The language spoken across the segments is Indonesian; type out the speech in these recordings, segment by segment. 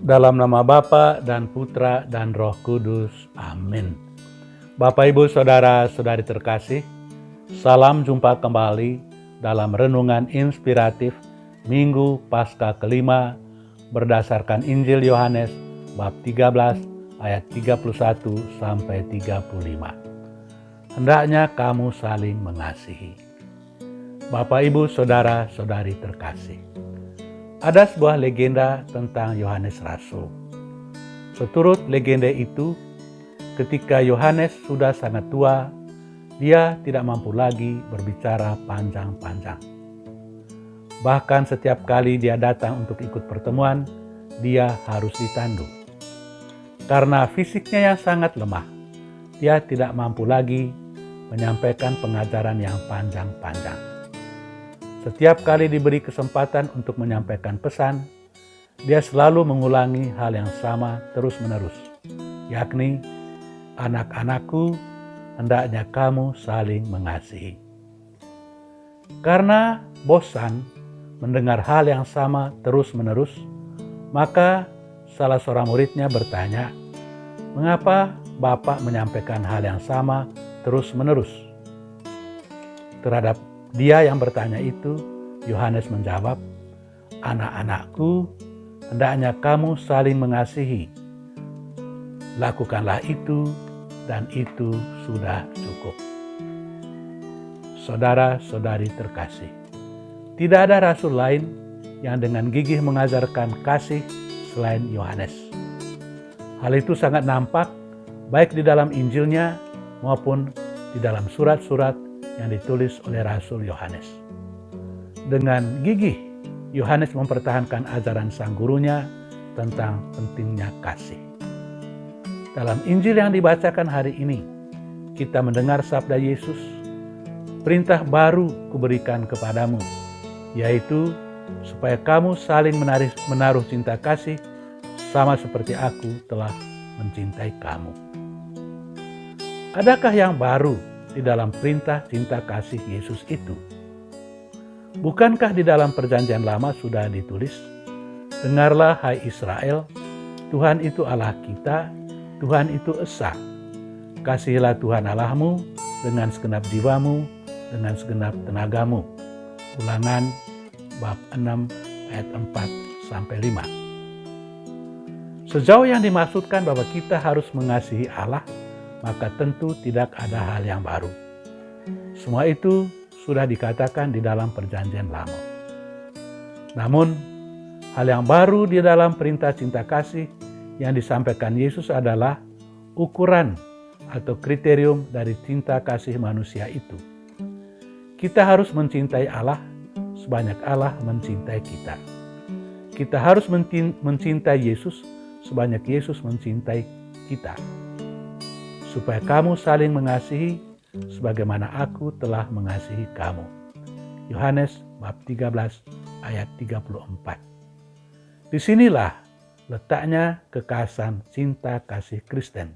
Dalam nama Bapa dan Putra dan Roh Kudus. Amin. Bapak, Ibu, Saudara-saudari terkasih, salam jumpa kembali dalam renungan inspiratif Minggu Paskah kelima berdasarkan Injil Yohanes bab 13 ayat 31 sampai 35. Hendaknya kamu saling mengasihi. Bapak, Ibu, Saudara-saudari terkasih, ada sebuah legenda tentang Yohanes Rasul. Seturut legenda itu, ketika Yohanes sudah sangat tua, dia tidak mampu lagi berbicara panjang-panjang. Bahkan setiap kali dia datang untuk ikut pertemuan, dia harus ditandu. Karena fisiknya yang sangat lemah, dia tidak mampu lagi menyampaikan pengajaran yang panjang-panjang. Setiap kali diberi kesempatan untuk menyampaikan pesan, dia selalu mengulangi hal yang sama terus-menerus, yakni, anak-anakku, hendaknya kamu saling mengasihi. Karena bosan mendengar hal yang sama terus-menerus, maka salah seorang muridnya bertanya, mengapa Bapak menyampaikan hal yang sama terus-menerus? Terhadap dia yang bertanya itu, Yohanes menjawab, anak-anakku, hendaknya kamu saling mengasihi. Lakukanlah itu, dan itu sudah cukup. Saudara-saudari terkasih, tidak ada rasul lain yang dengan gigih mengajarkan kasih selain Yohanes. Hal itu sangat nampak baik di dalam Injilnya maupun di dalam surat-surat yang ditulis oleh Rasul Yohanes. Dengan gigih, Yohanes mempertahankan ajaran sang gurunya tentang pentingnya kasih. Dalam Injil yang dibacakan hari ini, kita mendengar sabda Yesus, perintah baru kuberikan kepadamu, yaitu supaya kamu saling menaruh cinta kasih sama seperti aku telah mencintai kamu. Adakah yang baru di dalam perintah cinta kasih Yesus itu? Bukankah di dalam perjanjian lama sudah ditulis, dengarlah hai Israel, Tuhan itu Allah kita, Tuhan itu Esa. Kasihilah Tuhan Allahmu dengan segenap jiwamu, dengan segenap tenagamu. Ulangan bab 6 ayat 4-5. Sejauh yang dimaksudkan bahwa kita harus mengasihi Allah, maka tentu tidak ada hal yang baru. Semua itu sudah dikatakan di dalam perjanjian lama. Namun, hal yang baru di dalam perintah cinta kasih yang disampaikan Yesus adalah ukuran atau kriterium dari cinta kasih manusia itu. Kita harus mencintai Allah sebanyak Allah mencintai kita. Kita harus mencintai Yesus sebanyak Yesus mencintai kita. Supaya kamu saling mengasihi sebagaimana aku telah mengasihi kamu. Yohanes bab 13 ayat 34. Disinilah letaknya kekhasan cinta kasih Kristen.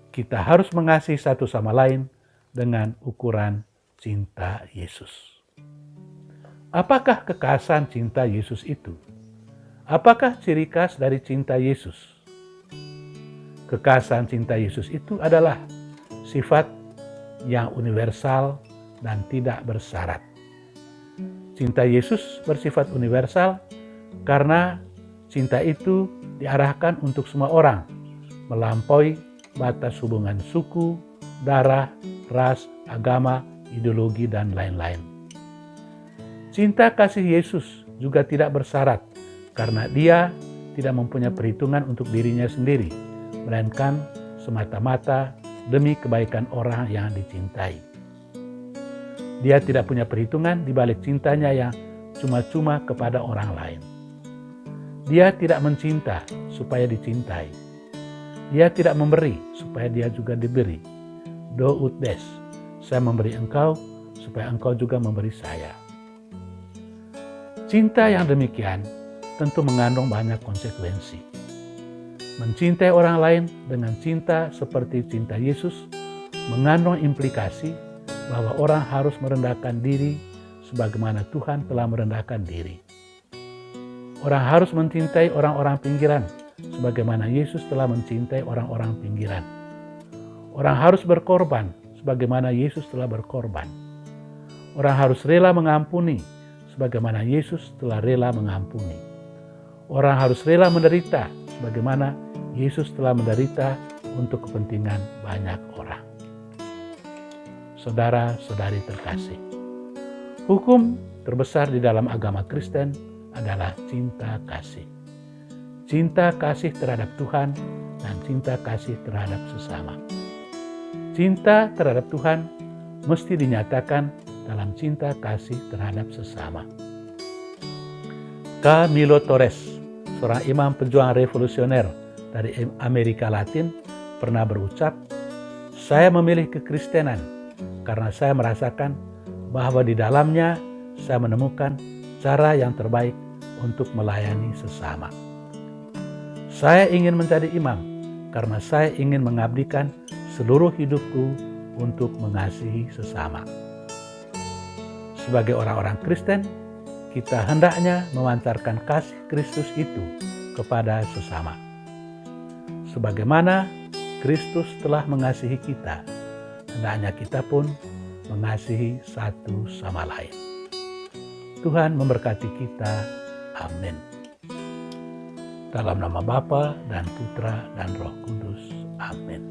Kita harus mengasihi satu sama lain dengan ukuran cinta Yesus. Apakah kekhasan cinta Yesus itu? Apakah ciri khas dari cinta Yesus? Kekhasan cinta Yesus itu adalah sifat yang universal dan tidak bersyarat. Cinta Yesus bersifat universal karena cinta itu diarahkan untuk semua orang, melampaui batas hubungan suku, darah, ras, agama, ideologi, dan lain-lain. Cinta kasih Yesus juga tidak bersyarat karena dia tidak mempunyai perhitungan untuk dirinya sendiri, melainkan semata-mata demi kebaikan orang yang dicintai. Dia tidak punya perhitungan di balik cintanya yang cuma-cuma kepada orang lain. Dia tidak mencinta supaya dicintai. Dia tidak memberi supaya dia juga diberi. Do ut des, saya memberi engkau supaya engkau juga memberi saya. Cinta yang demikian tentu mengandung banyak konsekuensi. Mencintai orang lain dengan cinta seperti cinta Yesus mengandung implikasi bahwa orang harus merendahkan diri sebagaimana Tuhan telah merendahkan diri. Orang harus mencintai orang-orang pinggiran, sebagaimana Yesus telah mencintai orang-orang pinggiran. Orang harus berkorban, sebagaimana Yesus telah berkorban. Orang harus rela mengampuni, sebagaimana Yesus telah rela mengampuni. Orang harus rela menderita, sebagaimana Yesus telah menderita untuk kepentingan banyak orang. Saudara-saudari terkasih, hukum terbesar di dalam agama Kristen adalah cinta kasih. Cinta kasih terhadap Tuhan dan cinta kasih terhadap sesama. Cinta terhadap Tuhan mesti dinyatakan dalam cinta kasih terhadap sesama. Camilo Torres, seorang imam pejuang revolusioner dari Amerika Latin, pernah berucap, "Saya memilih kekristenan karena saya merasakan bahwa di dalamnya saya menemukan cara yang terbaik untuk melayani sesama. Saya ingin menjadi imam karena saya ingin mengabdikan seluruh hidupku untuk mengasihi sesama." Sebagai orang-orang Kristen, kita hendaknya memancarkan kasih Kristus itu kepada sesama. Sebagaimana Kristus telah mengasihi kita, hendaknya kita pun mengasihi satu sama lain. Tuhan memberkati kita. Amin. Dalam nama Bapa dan Putra dan Roh Kudus. Amin.